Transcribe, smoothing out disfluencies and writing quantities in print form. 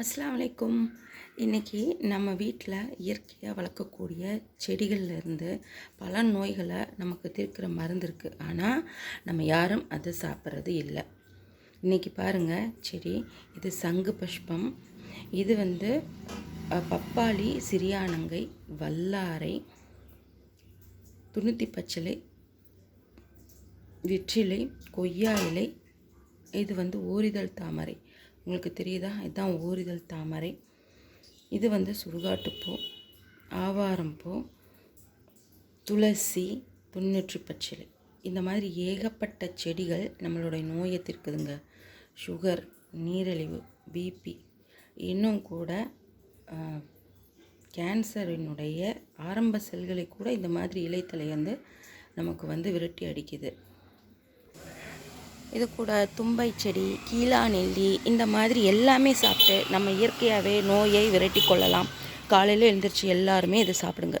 அஸ்ஸலாமு அலைக்கும். இன்றைக்கி நம்ம வீட்டில் இயற்கையாக வளர்க்கக்கூடிய செடிகள்லேருந்து பல நோய்களை நமக்கு தீர்க்கிற மருந்து இருக்குது. ஆனால் நம்ம யாரும் அதை சாப்பிட்றது இல்லை. இன்றைக்கி பாருங்கள் செடி, இது சங்கு புஷ்பம், இது பப்பாளி, சிறியானங்கை, வல்லாரை, துணுத்தி பச்சிலை, வெற்றிலை, கொய்யா இலை, இது ஓரிதழ் தாமரை. உங்களுக்கு தெரியுதா? இதுதான் ஓரிதழ் தாமரை. இது சுடுகாட்டுப்பூ, ஆவாரம்பூ, துளசி, துண்ணூற்றி பச்சிலை. இந்த மாதிரி ஏகப்பட்ட செடிகள் நம்மளுடைய நோயை தீர்க்குதுங்க. சுகர், நீரிழிவு, பிபி, இன்னும் கூட கேன்சரினுடைய ஆரம்ப செல்களை கூட இந்த மாதிரி இலைத்தலை நமக்கு விரட்டி அடிக்குது. இது கூட தும்பை செடி, கீழா நெல்லி, இந்த மாதிரி எல்லாமே சாப்பிட்டு நம்ம இயற்கையாகவே நோயை விரட்டி கொள்ளலாம். காலையில் எழுந்திரிச்சு எல்லாருமே இதை சாப்பிடுங்க.